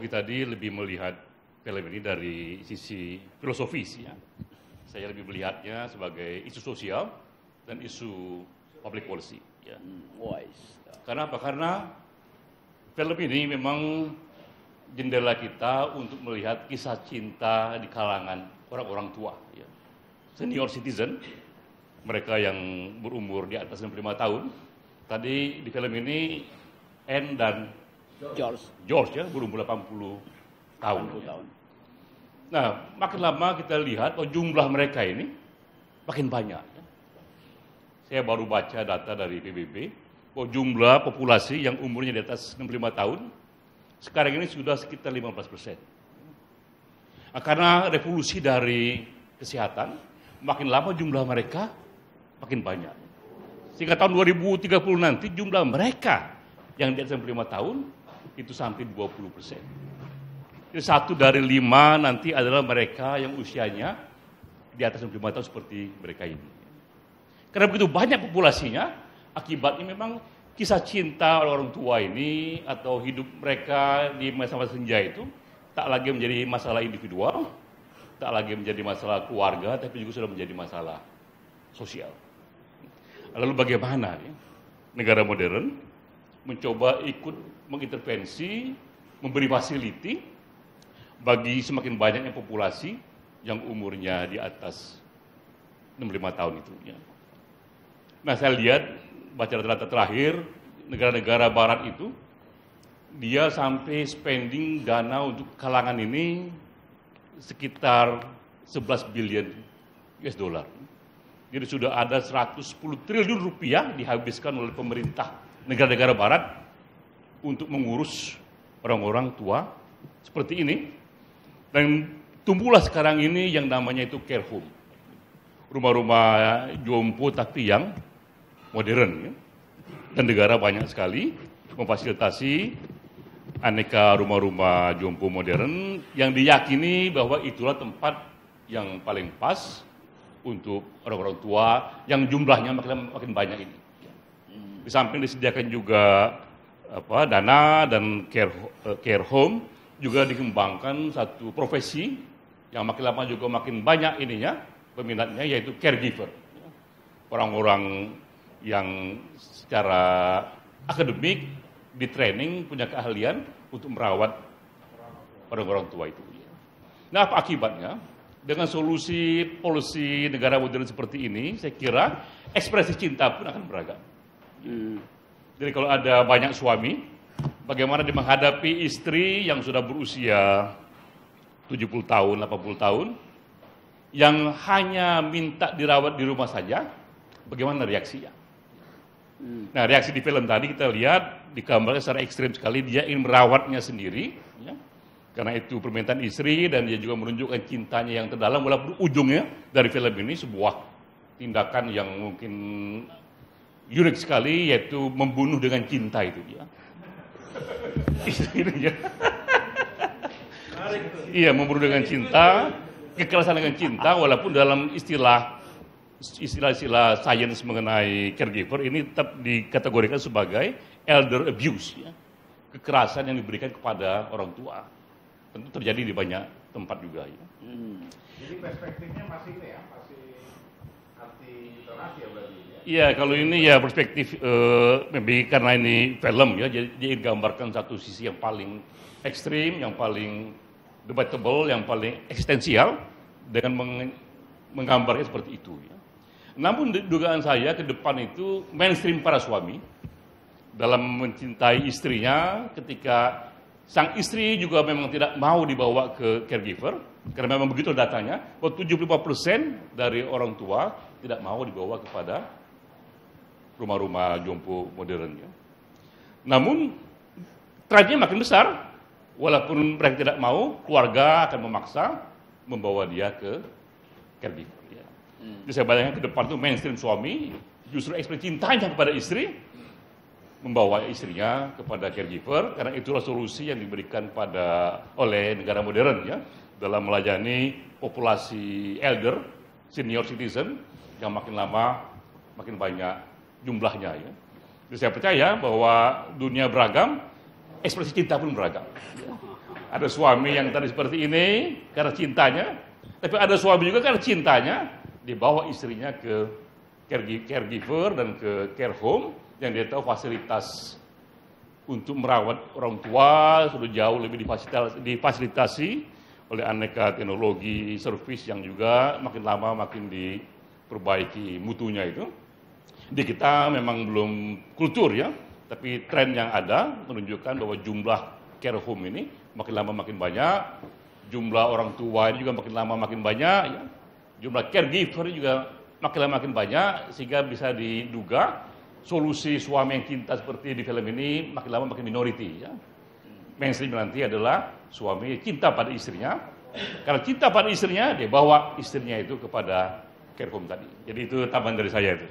Rocky tadi lebih melihat film ini dari sisi filosofis ya. Saya lebih melihatnya sebagai isu sosial dan isu public policy ya. Karena apa? Karena film ini memang jendela kita untuk melihat kisah cinta di kalangan orang-orang tua ya. Senior citizen, mereka yang berumur di atas 65 tahun. Tadi di film ini Anne dan George ya, berumur 80 tahun. Nah, makin lama kita lihat bahwa jumlah mereka ini makin banyak. Ya. Saya baru baca data dari PBB, bahwa jumlah populasi yang umurnya di atas 65 tahun, sekarang ini sudah sekitar 15%. Nah, karena revolusi dari kesehatan, makin lama jumlah mereka makin banyak. Sehingga tahun 2030 nanti jumlah mereka yang di atas 65 tahun, itu sampai 20%. Jadi 1 dari 5 nanti adalah mereka yang usianya di atas 65 tahun seperti mereka ini. Karena begitu banyak populasinya, akibatnya memang kisah cinta orang tua ini atau hidup mereka di masa-masa senja itu tak lagi menjadi masalah individual, tak lagi menjadi masalah keluarga, tapi juga sudah menjadi masalah sosial. Lalu bagaimana ya, negara modern mencoba ikut mengintervensi, memberi fasiliti bagi semakin banyaknya populasi yang umurnya di atas 65 tahun itu. Ya. Nah, saya lihat, baca data terakhir, negara-negara barat itu, dia sampai spending dana untuk kalangan ini sekitar 11 billion US dollar. Jadi sudah ada 110 triliun rupiah dihabiskan oleh pemerintah negara-negara barat untuk mengurus orang-orang tua seperti ini. Dan tumbuhlah sekarang ini yang namanya itu care home. Rumah-rumah jompo tapi yang modern. Ya. Dan negara banyak sekali memfasilitasi aneka rumah-rumah jompo modern yang diyakini bahwa itulah tempat yang paling pas untuk orang-orang tua yang jumlahnya makin banyak ini. Di samping disediakan juga dana dan care home, juga dikembangkan satu profesi yang makin lama juga makin banyak ininya, peminatnya, yaitu caregiver. Orang-orang yang secara akademik, di training, punya keahlian untuk merawat orang-orang tua itu. Nah, apa akibatnya? Dengan solusi policy negara modern seperti ini, saya kira ekspresi cinta pun akan beragam. Jadi kalau ada banyak suami, bagaimana dia menghadapi istri yang sudah berusia 70 tahun, 80 tahun, yang hanya minta dirawat di rumah saja, bagaimana reaksinya? Nah, reaksi di film tadi kita lihat, digambarkan secara ekstrim sekali, dia ingin merawatnya sendiri, ya. Karena itu permintaan istri, dan dia juga menunjukkan cintanya yang terdalam, walaupun ujungnya dari film ini sebuah tindakan yang mungkin unik sekali, yaitu membunuh dengan cinta itu dia. Iya, membunuh dengan cinta, kekerasan dengan cinta, walaupun dalam istilah sains mengenai caregiver ini tetap dikategorikan sebagai elder abuse, ya. Kekerasan yang diberikan kepada orang tua. Tentu terjadi di banyak tempat juga. Ya. Jadi perspektifnya masih ini ya, masih anti toleransi ya berarti ya? Iya, kalau ini ya perspektif, karena ini film ya, jadi dia gambarkan satu sisi yang paling ekstrim, yang paling debatable, yang paling eksistensial, dengan menggambarnya seperti itu. Ya. Namun dugaan saya ke depan itu mainstream para suami dalam mencintai istrinya, ketika sang istri juga memang tidak mau dibawa ke caregiver, karena memang begitu datanya, bahwa 75% dari orang tua tidak mau dibawa kepada rumah-rumah jompo modern. Ya. Namun, trennya makin besar, walaupun mereka tidak mau, keluarga akan memaksa membawa dia ke caregiver. Ya. Jadi saya bayangkan ke depan itu mainstream suami, justru ekspresi cintanya kepada istri, membawa istrinya kepada caregiver, karena itulah solusi yang diberikan oleh negara modern ya, dalam melayani populasi elder, senior citizen, yang makin lama makin banyak jumlahnya. Ya. Jadi saya percaya bahwa dunia beragam, ekspresi cinta pun beragam. Ada suami yang tadi seperti ini karena cintanya, tapi ada suami juga karena cintanya dibawa istrinya ke caregiver dan ke care home yang dia tahu fasilitas untuk merawat orang tua sudah jauh lebih difasilitasi oleh aneka teknologi servis yang juga makin lama makin diperbaiki mutunya itu. Di kita memang belum kultur ya, tapi tren yang ada menunjukkan bahwa jumlah care home ini makin lama makin banyak, jumlah orang tua ini juga makin lama makin banyak, ya. Jumlah caregiver juga makin lama makin banyak, sehingga bisa diduga solusi suami yang cinta seperti di film ini makin lama makin minority. Ya. Mainstream nanti adalah suami cinta pada istrinya, karena cinta pada istrinya dia bawa istrinya itu kepada care home tadi. Jadi itu tambahan dari saya itu.